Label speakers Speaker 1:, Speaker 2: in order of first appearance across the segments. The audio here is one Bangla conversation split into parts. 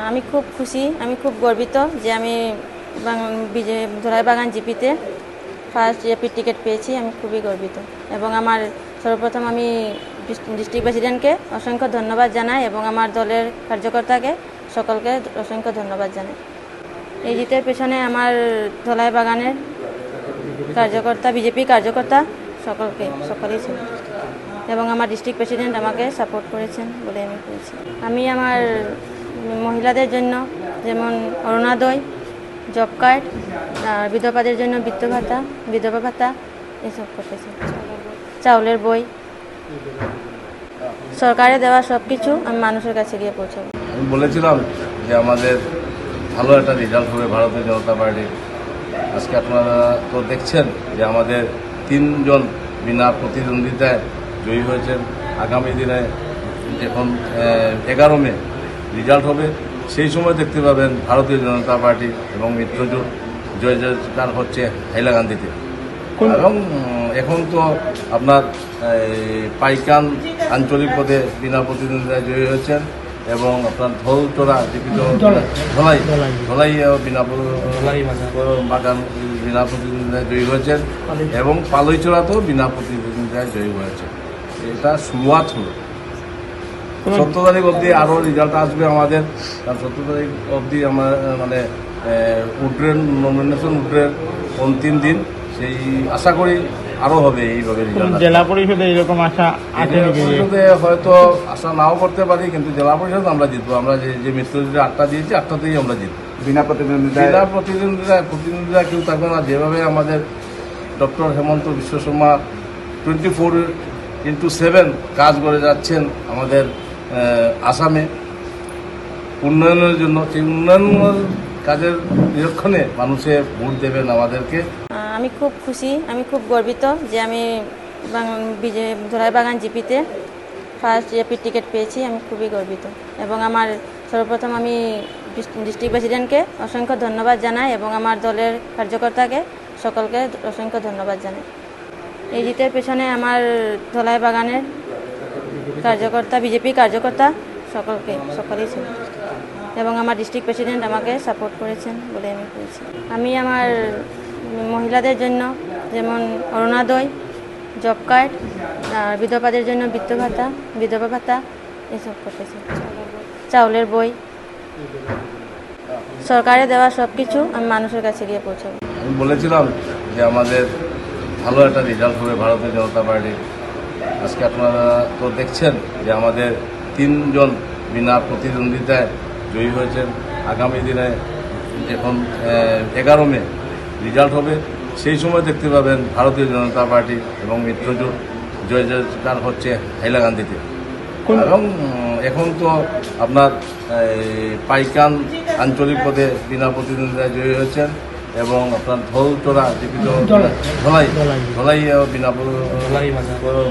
Speaker 1: আমি খুব খুশি, আমি খুব গর্বিত যে আমি ধলাইবাগান জিপিতে ফার্স্ট এপি টিকিট পেয়েছি। আমি খুবই গর্বিত এবং আমার সর্বপ্রথম আমি ডিস্ট্রিক্ট প্রেসিডেন্টকে অসংখ্য ধন্যবাদ জানাই এবং আমার দলের কার্যকর্তাকে সকলকে অসংখ্য ধন্যবাদ জানাই। এই জিতের পেছনে আমার ধলাইবাগানের কার্যকর্তা, বিজেপি কার্যকর্তা সকলেই ছিল এবং আমার ডিস্ট্রিক্ট প্রেসিডেন্ট আমাকে সাপোর্ট করেছেন বলে আমি পেয়েছি। আমি আমার মহিলাদের জন্য যেমন অরুণোদয়, জব কার্ড, আর বিধবাদের জন্য বিধবা ভাতা এসব করতেছি। চাউলের বই, সরকারে দেওয়া সব কিছু আমি মানুষের কাছে গিয়ে পৌঁছাবো।
Speaker 2: আমি বলেছিলাম যে আমাদের ভালো একটা রেজাল্ট হবে ভারতীয় জনতা পার্টির। আজকে আপনারা তো দেখছেন যে আমাদের 3 জন বিনা প্রতিদ্বন্দ্বিতায় জয়ী হয়েছেন। আগামী দিনে এখন 11 মে রেজাল্ট হবে, সেই সময় দেখতে পাবেন ভারতীয় জনতা পার্টি এবং মিত্রজোট জয়জয়কার হচ্ছে হাইলাকান্দিতে। এবং এখন তো আপনার পাইকান আঞ্চলিক পদে বিনা প্রতিদ্বন্দ্বিতায় জয়ী হয়েছেন এবং আপনার ধলচড়া ধলাই বাগান বিনা প্রতিদ্বন্দ্বিতায় জয়ী হয়েছেন এবং পালইচড়াতেও বিনা প্রতিদ্বন্দ্বিতায় জয়ী হয়েছে। এটা শুরুয়াত হলো। 17 তারিখ অবধি আরও রেজাল্ট আসবে আমাদের, কারণ 17 তারিখ অবধি আমার মানে নমিনেশন উড্রের অন্তিম দিন। সেই আশা করি আরও হবে এইভাবে রেজাল্ট।
Speaker 3: জেলা পরিষদে এরকম আশা আছে?
Speaker 2: পরিষদে হয়তো আশা নাও করতে পারি, কিন্তু জেলা পরিষদ আমরা জিতবো। আমরা যে মিত্রজোটে 8টা দিয়েছি, 8টাতেই আমরা জিতবো। বিনা প্রতিদ্বন্দ্বিতা কেউ থাকবে না। যেভাবে আমাদের ডক্টর হেমন্ত বিশ্ব শর্মা 24x7 কাজ করে যাচ্ছেন আমাদের আসামে উন্নয়নের জন্য, সেই উন্নয়ন কাজের নিরীক্ষণে মানুষে ভোট দেবেন আমাদেরকে।
Speaker 1: আমি খুব খুশি, আমি খুব গর্বিত যে আমি ধলাইবাগান জিপিতে ফার্স্ট এপি টিকিট পেয়েছি। আমি খুবই গর্বিত এবং আমার সর্বপ্রথম আমি ডিস্ট্রিক্ট প্রেসিডেন্টকে অসংখ্য ধন্যবাদ জানাই এবং আমার দলের কার্যকর্তাকে সকলকে অসংখ্য ধন্যবাদ জানাই। এই জিতের পেছনে আমার ধলাইবাগানের কার্যকর্তা, বিজেপি কার্যকর্তা সকলেই ছিল এবং আমার ডিস্ট্রিক্ট প্রেসিডেন্ট আমাকে সাপোর্ট করেছেন বলে আমি পেয়েছি। আমি আমার মহিলাদের জন্য যেমন অরুণোদয়, জব কার্ড, আর বিধবাদের জন্য বিধবা ভাতা এসব করতেছি। চাউলের বই, সরকারে দেওয়া সব কিছু আমি মানুষের কাছে গিয়ে পৌঁছাবো।
Speaker 2: আমি বলেছিলাম যে আমাদের ভালো একটা রেজাল্ট হবে ভারতীয় জনতা পার্টির। আজকে আপনারা তো দেখছেন যে আমাদের 3 জন বিনা প্রতিদ্বন্দ্বিতায় জয়ী হয়েছেন। আগামী দিনে এখন 11 মে রেজাল্ট হবে, সেই সময় দেখতে পাবেন ভারতীয় জনতা পার্টি এবং মিত্রজোট জয়জয়কার হচ্ছে হাইলাকান্দিতে। এবং এখন তো আপনার পাইকান আঞ্চলিক পদে বিনা প্রতিদ্বন্দ্বিতায় জয়ী হয়েছেন এবং আপনার ধলচড়া ধলাই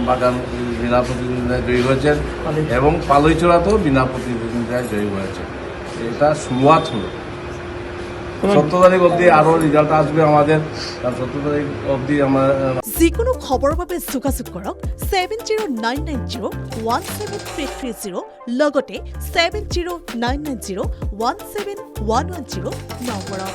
Speaker 2: বাগান বিনা প্রতিদ্বন্দ্বিতায় জয়ী হয়েছেন এবং পালইচড়াতেও বিনা প্রতিদ্বন্দ্বিতায় জয়ী হয়েছে। এটা শুরুয়াত হলো। 17 তারিখ অবধি আরও রেজাল্ট আসবে আমাদের, কারণ 17 তারিখ অবধি আমার
Speaker 4: যিকোনো খবৰৰ বাবে যোগাযোগ কৰক 7099017330 লগতে 7099017110 নম্বৰত।